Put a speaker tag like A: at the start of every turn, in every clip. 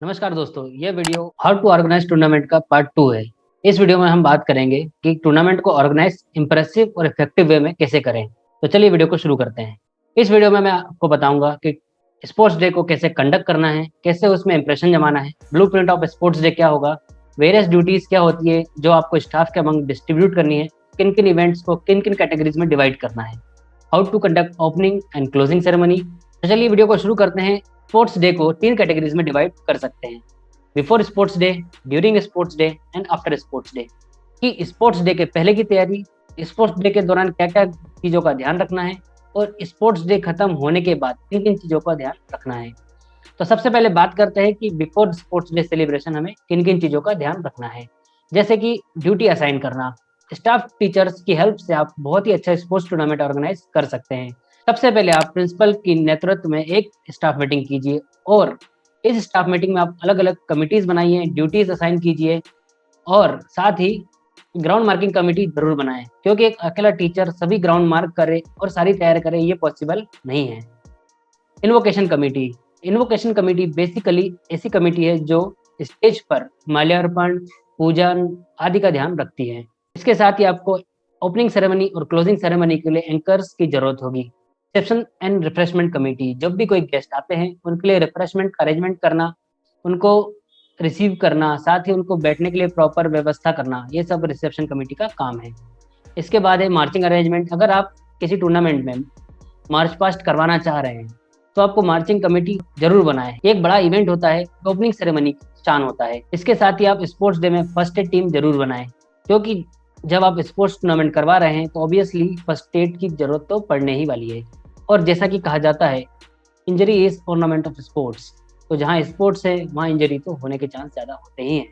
A: नमस्कार दोस्तों, ये video how to organise tournament का पार्ट 2 है। इस वीडियो में हम बात करेंगे कि टूर्नामेंट को ऑर्गेनाइज इंप्रेसिव और इफेक्टिव वे में कैसे करें। तो चलिए वीडियो को शुरू करते हैं। इस वीडियो में मैं आपको बताऊंगा कि स्पोर्ट्स डे को कैसे कंडक्ट करना है, कैसे उसमें इंप्रेशन जमाना है, ब्लूप्रिंट ऑफ स्पोर्ट्स डे क्या होगा, वेरियस ड्यूटीज क्या होती है जो आपको स्टाफ के अमंग डिस्ट्रीब्यूट करनी है, किन किन इवेंट्स को किन किन कैटेगरीज में डिवाइड करना है, how to conduct opening and closing ceremony. तो चलिए वीडियो को शुरू करते हैं। स्पोर्ट्स डे को 3 कैटेगरीज में डिवाइड कर सकते हैं: before sports day, during sports day and after sports day. कि स्पोर्ट्स डे के पहले की तैयारी, स्पोर्ट्स डे के दौरान क्या क्या चीज़ों का ध्यान रखना है और स्पोर्ट्स डे खत्म होने के बाद किन किन चीज़ों का ध्यान रखना है। तो सबसे पहले बात करते हैं कि बिफोर स्पोर्ट्स डे सेलिब्रेशन हमें किन किन चीज़ों का ध्यान रखना है। जैसे कि ड्यूटी असाइन करना, स्टाफ टीचर्स की हेल्प से आप बहुत ही अच्छा स्पोर्ट्स टूर्नामेंट ऑर्गेनाइज कर सकते हैं। सबसे पहले आप प्रिंसिपल की नेतृत्व में एक स्टाफ मीटिंग कीजिए और इस स्टाफ मीटिंग में आप अलग अलग कमिटीज बनाइए, ड्यूटीज असाइन कीजिए और साथ ही ग्राउंड मार्किंग कमेटी जरूर बनाएं, क्योंकि एक अकेला टीचर सभी ग्राउंड मार्क करे और सारी तैयारी करे ये पॉसिबल नहीं है। इन्वोकेशन कमेटी बेसिकली ऐसी कमेटी है जो स्टेज पर माल्यार्पण, पूजन आदि का ध्यान रखती है। इसके साथ ही आपको ओपनिंग सेरेमनी और क्लोजिंग सेरेमनी के लिए एंकर्स की जरूरत होगी। रिसेप्शन एंड रिफ्रेशमेंट कमेटी, जब भी कोई गेस्ट आते हैं उनके लिए रिफ्रेशमेंट का अरेंजमेंट करना, उनको रिसीव करना, साथ ही उनको बैठने के लिए प्रॉपर व्यवस्था करना, ये सब रिसेप्शन कमेटी का काम है। इसके बाद है मार्चिंग अरेंजमेंट। अगर आप किसी टूर्नामेंट में मार्च पास्ट करवाना चाह रहे हैं तो आपको मार्चिंग कमेटी जरूर बनाएं। एक बड़ा इवेंट होता है, ओपनिंग सेरेमनी चान होता है। इसके साथ ही आप स्पोर्ट्स डे में फर्स्ट एड टीम जरूर बनाएं, क्योंकि जब आप स्पोर्ट्स टूर्नामेंट करवा रहे हैं तो ऑब्वियसली फर्स्ट एड की जरूरत तो पड़ने ही वाली है। और जैसा कि कहा जाता है, injury is ornament of sports, तो जहाँ स्पोर्ट्स है वहाँ इंजरी तो होने के चांस ज़्यादा होते ही हैं।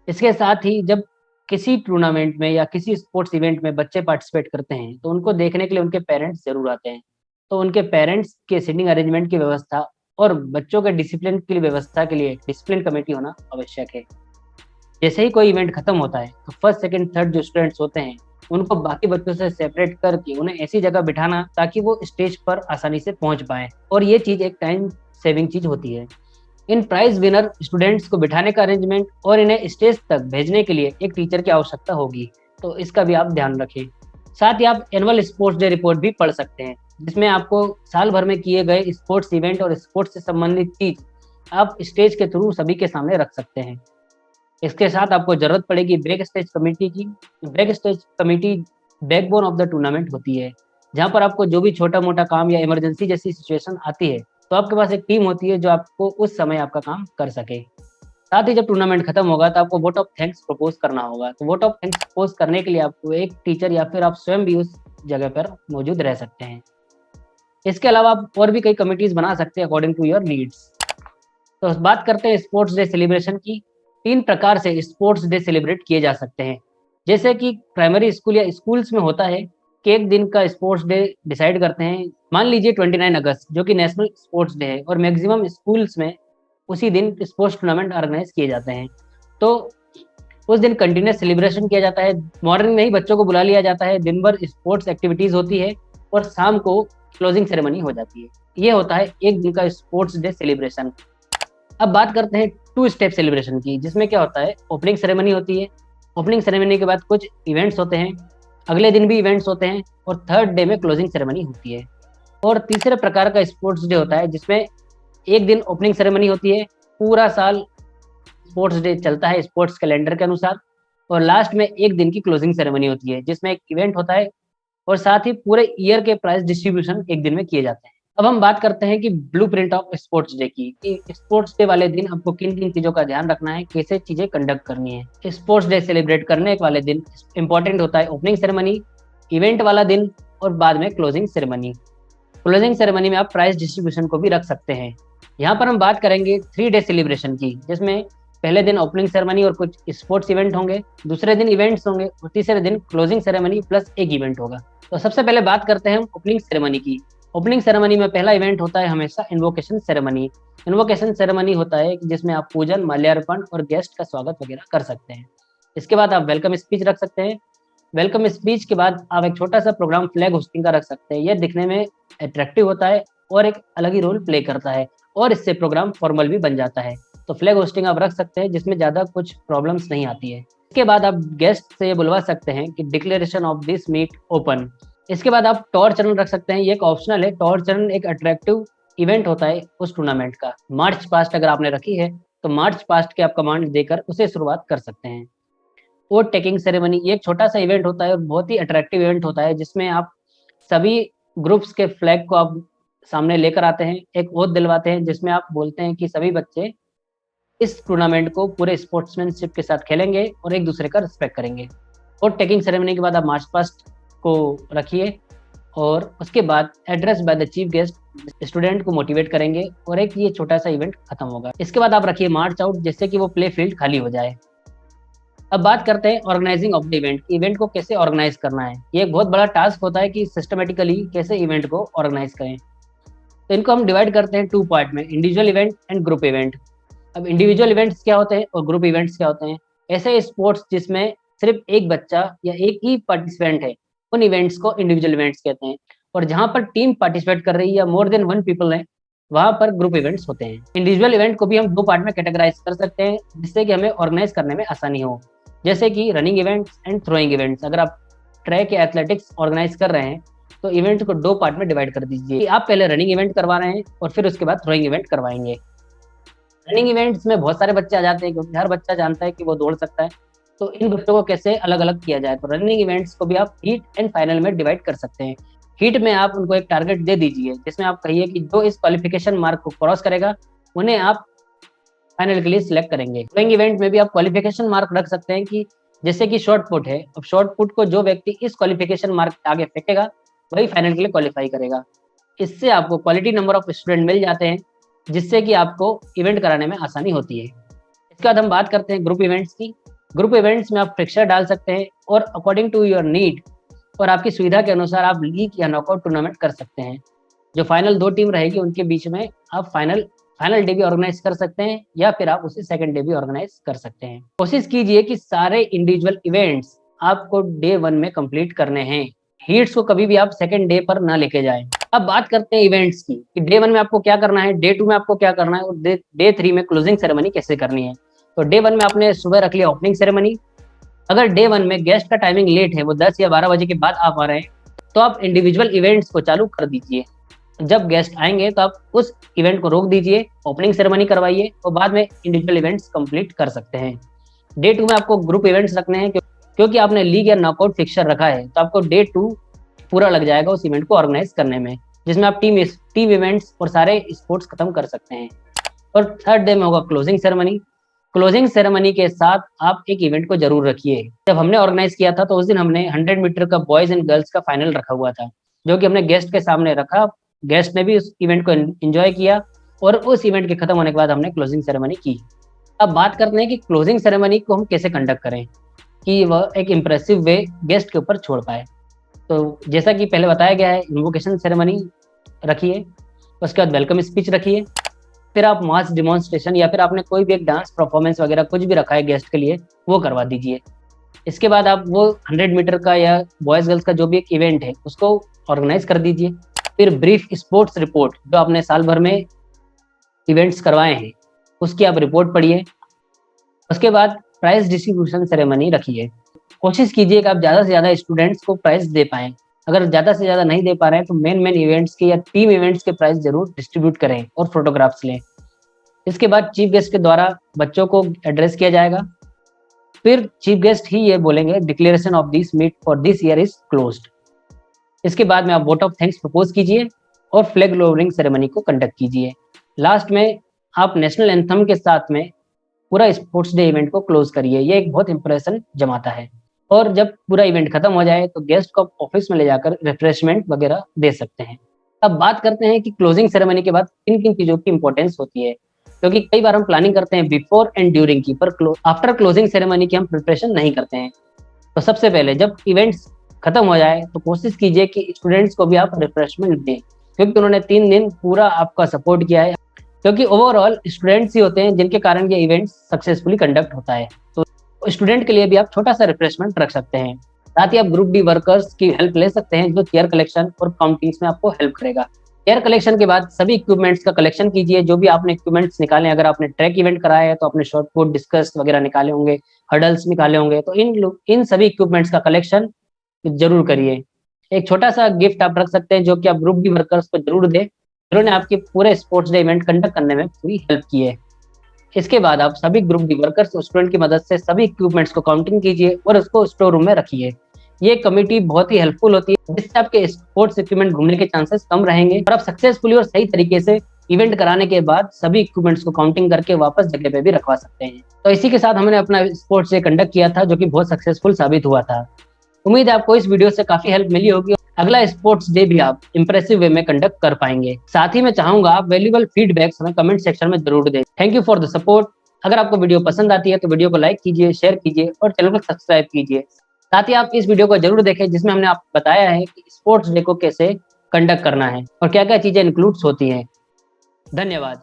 A: इसके साथ ही जब किसी टूर्नामेंट में या किसी स्पोर्ट्स इवेंट में बच्चे पार्टिसिपेट करते हैं तो उनको देखने के लिए उनके पेरेंट्स जरूर आते हैं। तो उनके पेरेंट्स के सीटिंग अरेंजमेंट की व्यवस्था और बच्चों के डिसिप्लिन की व्यवस्था के लिए डिसिप्लिन कमेटी होना आवश्यक है। जैसे ही कोई इवेंट खत्म होता है तो फर्स्ट सेकंड थर्ड जो स्टूडेंट्स होते हैं उनको बाकी बच्चों से सेपरेट करके उन्हें ऐसी जगह बिठाना ताकि वो स्टेज पर आसानी से पहुंच पाए, और ये चीज़ एक टाइम सेविंग चीज़ होती है। इन प्राइज विनर स्टूडेंट्स को बिठाने का अरेंजमेंट और इन्हें स्टेज तक भेजने के लिए एक टीचर की आवश्यकता होगी, तो इसका भी आप ध्यान रखें। साथ ही आप एनुअल स्पोर्ट्स डे रिपोर्ट भी पढ़ सकते हैं, जिसमें आपको साल भर में किए गए स्पोर्ट्स इवेंट और स्पोर्ट्स से संबंधित चीज आप स्टेज के थ्रू सभी के सामने रख सकते हैं। इसके साथ आपको जरूरत पड़ेगी बैक स्टेज कमेटी की। Back stage committee backbone of the tournament होती है, जहाँ पर आपको जो भी छोटा मोटा काम या इमरजेंसी जैसी सिचुएशन आती है तो आपके पास एक टीम होती है जो आपको उस समय आपका काम कर सके। साथ ही जब टूर्नामेंट खत्म होगा तो आपको वोट ऑफ थैंक्स प्रपोज करना होगा। तो वोट ऑफ थैंक्स प्रपोज करने के लिए आपको एक टीचर या फिर आप स्वयं भी उस जगह पर मौजूद रह सकते हैं। इसके अलावा आप और भी कई कमिटीज बना सकते हैं अकॉर्डिंग टू योर नीड्स। तो बात करते हैं स्पोर्ट्स डे सेलिब्रेशन की। 3 प्रकार से स्पोर्ट्स डे सेलिब्रेट किए जा सकते हैं। जैसे कि प्राइमरी स्कूल या स्कूल्स में होता है कि एक दिन का स्पोर्ट्स डे डिसाइड करते हैं। मान लीजिए 29 अगस्त जो कि नेशनल स्पोर्ट्स डे है, और मैक्सिमम स्कूल्स में उसी दिन स्पोर्ट्स टूर्नामेंट ऑर्गेनाइज किए जाते हैं। तो उस दिन कंटिन्यूस सेलिब्रेशन किया जाता है। मॉर्निंग में ही बच्चों को बुला लिया जाता है, दिन भर स्पोर्ट्स एक्टिविटीज होती है और शाम को क्लोजिंग सेरेमनी हो जाती है। ये होता है एक दिन का स्पोर्ट्स डे सेलिब्रेशन। अब बात करते हैं 2 स्टेप सेलिब्रेशन की, जिसमें क्या होता है, ओपनिंग सेरेमनी होती है। ओपनिंग सेरेमनी के बाद कुछ इवेंट्स होते हैं, अगले दिन भी इवेंट्स होते हैं और थर्ड डे में क्लोजिंग सेरेमनी होती है। और तीसरे प्रकार का स्पोर्ट्स डे होता है जिसमें एक दिन ओपनिंग सेरेमनी होती है, पूरा साल स्पोर्ट्स डे चलता है स्पोर्ट्स कैलेंडर के अनुसार, और लास्ट में एक दिन की क्लोजिंग सेरेमनी होती है जिसमें एक इवेंट होता है और साथ ही पूरे ईयर के प्राइज डिस्ट्रीब्यूशन एक दिन में किए जाते हैं। अब हम बात करते हैं कि ब्लूप्रिंट ऑफ स्पोर्ट्स डे की, कि स्पोर्ट्स डे वाले दिन आपको किन किन चीजों का ध्यान रखना है, कैसे चीजें कंडक्ट करनी है। स्पोर्ट्स डे सेलिब्रेट करने वाले दिन इंपॉर्टेंट होता है ओपनिंग सेरेमनी, इवेंट वाला दिन और बाद में क्लोजिंग सेरेमनी। क्लोजिंग सेरेमनी में आप प्राइज डिस्ट्रीब्यूशन को भी रख सकते हैं। यहाँ पर हम बात करेंगे 3 डे सेलिब्रेशन की, जिसमें पहले दिन ओपनिंग सेरेमनी और कुछ स्पोर्ट्स इवेंट होंगे, दूसरे दिन इवेंट्स होंगे और तीसरे दिन क्लोजिंग सेरेमनी प्लस एक इवेंट होगा। तो सबसे पहले बात करते हैं ओपनिंग सेरेमनी की। ओपनिंग सेरेमनी में पहला इवेंट होता है हमेशा इन्वोकेशन सेरेमनी। इन्वोकेशन सेरेमनी होता है जिसमें आप पूजन, माल्यार्पण और गेस्ट का स्वागत वगैरह कर सकते हैं। इसके बाद आप वेलकम स्पीच रख सकते हैं। वेलकम स्पीच के बाद आप एक छोटा सा प्रोग्राम फ्लैग होस्टिंग का रख सकते हैं। यह दिखने में अट्रैक्टिव होता है और एक अलग ही रोल प्ले करता है और इससे प्रोग्राम फॉर्मल भी बन जाता है। तो फ्लैग होस्टिंग आप रख सकते हैं, जिसमें ज़्यादा कुछ प्रॉब्लम्स नहीं आती है। इसके बाद आप गेस्ट से ये बुलवा सकते हैं कि declaration of this meet open. इसके बाद आप टॉर्च रन रख सकते हैं, ये एक ऑप्शनल है। टॉर्च रन एक अट्रैक्टिव इवेंट होता है उस टूर्नामेंट का। मार्च पास्ट अगर आपने रखी है तो मार्च पास्ट के आप कमांड देकर उसे शुरुआत कर सकते हैं। ओथ टेकिंग सेरेमनी, ये एक छोटा सा इवेंट होता है और बहुत ही अट्रैक्टिव इवेंट होता है, जिसमें आप सभी ग्रुप्स के फ्लैग को आप सामने लेकर आते हैं, एक ओथ दिलवाते हैं, जिसमें आप बोलते हैं कि सभी बच्चे इस टूर्नामेंट को पूरे स्पोर्ट्समैनशिप के साथ खेलेंगे और एक दूसरे का रिस्पेक्ट करेंगे। ओथ टेकिंग सेरेमनी के बाद आप मार्च पास्ट को रखिए और उसके बाद address by the chief guest student को मोटिवेट करेंगे और एक ये छोटा सा इवेंट खत्म होगा। इसके बाद आप रखिए मार्च आउट, जिससे कि वो प्ले फील्ड खाली हो जाए। अब बात करते हैं organising of the event. Event को कैसे ऑर्गेनाइज करना है। ये एक बहुत बड़ा टास्क होता है कि सिस्टमेटिकली कैसे इवेंट को ऑर्गेनाइज करें। तो इनको हम डिवाइड करते हैं 2 पार्ट में, individual event and group event. अब इंडिविजुअल इवेंट्स क्या होते हैं और ग्रुप इवेंट्स क्या होते हैं। ऐसे स्पोर्ट्स जिसमें सिर्फ एक बच्चा या एक ही पार्टिसिपेंट है, उन इवेंट्स को इंडिविजुअल इवेंट्स कहते हैं। और जहां पर टीम पार्टिसिपेट कर रही है या मोर देन 1 पीपल है, वहां पर ग्रुप इवेंट्स होते हैं। इंडिविजुअल इवेंट को भी हम 2 पार्ट में कैटेगराइज कर सकते हैं, जिससे कि हमें ऑर्गेनाइज करने में आसानी हो। जैसे कि running events and throwing events. अगर आप ट्रैक या एथलेटिक्स ऑर्गेनाइज कर रहे हैं तो इवेंट को 2 पार्ट में डिवाइड कर दीजिए। आप पहले रनिंग इवेंट करवा रहे हैं और फिर उसके बाद थ्रोइंग इवेंट करवाएंगे। रनिंग इवेंट्स में बहुत सारे बच्चे आ जाते हैं, क्योंकि हर बच्चा जानता है कि वो दौड़ सकता है। तो इन बच्चों को कैसे अलग अलग किया जाए, तो रनिंग इवेंट्स को भी आप हीट एंड फाइनल में डिवाइड कर सकते हैं। हीट में आप उनको एक टारगेट दे दीजिए, जिसमें आप कहिए कि जो इस क्वालिफिकेशन मार्क को क्रॉस करेगा उन्हें आप फाइनल के लिए सिलेक्ट करेंगे। थ्रोइंग इवेंट में भी आप क्वालिफिकेशन मार्क रख सकते हैं कि जैसे कि शॉर्ट पुट है, अब शॉर्ट पुट को जो व्यक्ति इस क्वालिफिकेशन मार्क आगे फेंकेगा वही फाइनल के लिए क्वालिफाई करेगा। इससे आपको क्वालिटी नंबर ऑफ स्टूडेंट मिल जाते हैं, जिससे कि आपको इवेंट कराने में आसानी होती है। इसके बाद हम बात करते हैं ग्रुप इवेंट्स की। ग्रुप इवेंट्स में आप फिक्सचर डाल सकते हैं और अकॉर्डिंग टू योर नीड और आपकी सुविधा के अनुसार आप लीग या नॉकआउट टूर्नामेंट कर सकते हैं। जो फाइनल 2 टीम रहेगी उनके बीच में आप फाइनल डे भी ऑर्गेनाइज कर सकते हैं, या फिर आप उसे सेकंड डे भी ऑर्गेनाइज कर सकते हैं। कोशिश कीजिए कि सारे इंडिविजुअल इवेंट्स आपको डे 1 में कंप्लीट करने हैं। हीट्स को कभी भी आप सेकंड डे पर ना लेके जाएं। अब बात करते हैं इवेंट्स की कि डे 1 में आपको क्या करना है, डे 2 में आपको क्या करना है और डे 3 में क्लोजिंग सेरेमनी कैसे करनी है। तो डे 1 में आपने सुबह रख लिया ओपनिंग सेरेमनी। अगर डे 1 में गेस्ट का टाइमिंग लेट है, वो 10 या 12 बजे के बाद आ पा रहे हैं, तो आप इंडिविजुअल इवेंट्स को चालू कर दीजिए। जब गेस्ट आएंगे तो आप उस इवेंट को रोक दीजिए, ओपनिंग सेरेमनी करवाइए और बाद में इंडिविजुअल इवेंट्स कंप्लीट कर सकते हैं। डे 2 में आपको ग्रुप इवेंट्स रखने हैं, क्योंकि आपने लीग या नॉकआउट फिक्सचर रखा है, तो आपको डे 2 पूरा लग जाएगा उस इवेंट को ऑर्गेनाइज करने में, जिसमें आप टीम इवेंट्स और सारे स्पोर्ट्स खत्म कर सकते हैं। और थर्ड डे में होगा क्लोजिंग सेरेमनी। क्लोजिंग सेरेमनी के साथ आप एक इवेंट को जरूर रखिए। जब हमने ऑर्गेनाइज किया था तो उस दिन हमने 100 मीटर का बॉयज एंड गर्ल्स का फाइनल रखा हुआ था, जो कि हमने गेस्ट के सामने रखा। गेस्ट ने भी उस इवेंट को एंजॉय किया और उस इवेंट के खत्म होने के बाद हमने क्लोजिंग सेरेमनी की। अब बात करते हैं कि क्लोजिंग सेरेमनी को हम कैसे कंडक्ट करें कि वह एक इम्प्रेसिव वे गेस्ट के ऊपर छोड़ पाए। तो जैसा कि पहले बताया गया है, इन्वोकेशन सेरेमनी रखिए, उसके बाद वेलकम स्पीच रखिए, फिर आप मास डिमॉन्स्ट्रेशन या फिर आपने कोई भी एक डांस परफॉर्मेंस वगैरह कुछ भी रखा है गेस्ट के लिए, वो करवा दीजिए। इसके बाद आप वो 100 मीटर का या बॉयज गर्ल्स का जो भी एक इवेंट है उसको ऑर्गेनाइज कर दीजिए। फिर ब्रीफ स्पोर्ट्स रिपोर्ट, जो आपने साल भर में इवेंट्स करवाए हैं उसकी आप रिपोर्ट पढ़िए। उसके बाद प्राइज डिस्ट्रीब्यूशन सेरेमनी रखिए। कोशिश कीजिए कि आप ज़्यादा से ज़्यादा स्टूडेंट्स को प्राइज दे पाएँ। अगर ज़्यादा से ज़्यादा नहीं दे पा रहे हैं तो मेन इवेंट्स के या टीम इवेंट्स के प्राइज जरूर डिस्ट्रीब्यूट करें और फोटोग्राफ्स लें। इसके बाद चीफ गेस्ट के द्वारा बच्चों को एड्रेस किया जाएगा। फिर चीफ गेस्ट ही ये बोलेंगे, declaration of this meet for this year is closed. इसके बाद में आप वोट ऑफ थैंक्स प्रपोज कीजिए और फ्लैग लोअरिंग सेरेमनी को कंडक्ट कीजिए। लास्ट में आप नेशनल एंथम के साथ में पूरा स्पोर्ट्स डे इवेंट को क्लोज करिए। ये एक बहुत इंप्रेशन जमाता है। और जब पूरा इवेंट खत्म हो जाए तो गेस्ट को ऑफिस में ले जाकर रिफ्रेशमेंट वगैरह दे सकते हैं। अब बात करते हैं कि क्लोजिंग सेरेमनी के बाद किन किन चीज़ों की इंपॉर्टेंस होती है, क्योंकि कई बार हम प्लानिंग करते हैं बिफोर एंड ड्यूरिंग की, पर आफ्टर क्लोजिंग सेरेमनी की हम प्रिपरेशन नहीं करते हैं। तो सबसे पहले जब इवेंट्स खत्म हो जाए तो कोशिश कीजिए कि स्टूडेंट्स को भी आप रिफ्रेशमेंट दें, क्योंकि उन्होंने 3 दिन पूरा आपका सपोर्ट किया है। क्योंकि ओवरऑल स्टूडेंट्स ही होते हैं जिनके कारण ये इवेंट सक्सेसफुली कंडक्ट होता है। तो स्टूडेंट के लिए भी आप छोटा सा रिफ्रेशमेंट रख सकते हैं। साथ ही आप ग्रुप डी वर्कर्स की हेल्प ले सकते हैं, जो चेयर कलेक्शन और काउंटिंग्स में आपको हेल्प करेगा। एयर कलेक्शन के बाद सभी इक्विपमेंट्स का कलेक्शन कीजिए। जो भी आपने इक्विपमेंट्स निकाले, अगर आपने ट्रैक इवेंट कराया है तो आपने शॉर्ट पुट, डिस्कस वगैरह निकाले होंगे, हर्डल्स निकाले होंगे, तो इन सभी इक्विपमेंट्स का कलेक्शन जरूर करिए। एक छोटा सा गिफ्ट आप रख सकते हैं जो कि आप ग्रुप डी वर्कर्स को जरूर दें, जिन्होंने आपके पूरे स्पोर्ट्स डे इवेंट कंडक्ट करने में पूरी हेल्प की है। इसके बाद आप सभी ग्रुप डी वर्कर्स और स्टूडेंट की मदद से सभी इक्विपमेंट्स को काउंटिंग कीजिए और उसको स्टोर रूम में रखिए। ये कमिटी बहुत ही हेल्पफुल होती है, जिससे आपके स्पोर्ट्स इक्विपमेंट घूमने के चांसेस कम रहेंगे और आप सक्सेसफुली और सही तरीके से इवेंट कराने के बाद सभी इक्विपमेंट्स को काउंटिंग करके वापस जगह पे भी रखवा सकते हैं। तो इसी के साथ हमने अपना स्पोर्ट्स डे कंडक्ट किया था, जो कि बहुत सक्सेसफुल साबित हुआ था। उम्मीद है आपको इस वीडियो से काफी हेल्प मिली होगी। अगला स्पोर्ट्स डे भी आप इंप्रेसिव वे में कंडक्ट कर पाएंगे। साथ ही मैं चाहूंगा आप वैल्यूएबल फीडबैक्स हमें कमेंट सेक्शन में जरूर दें। Thank you for the support. अगर आपको वीडियो पसंद आती है तो वीडियो को लाइक कीजिए, शेयर कीजिए और चैनल को सब्सक्राइब कीजिए। साथ ही आप इस वीडियो को जरूर देखें, जिसमें हमने आपको बताया है कि स्पोर्ट्स डे को कैसे कंडक्ट करना है और क्या क्या चीजें इंक्लूड्स होती हैं। धन्यवाद।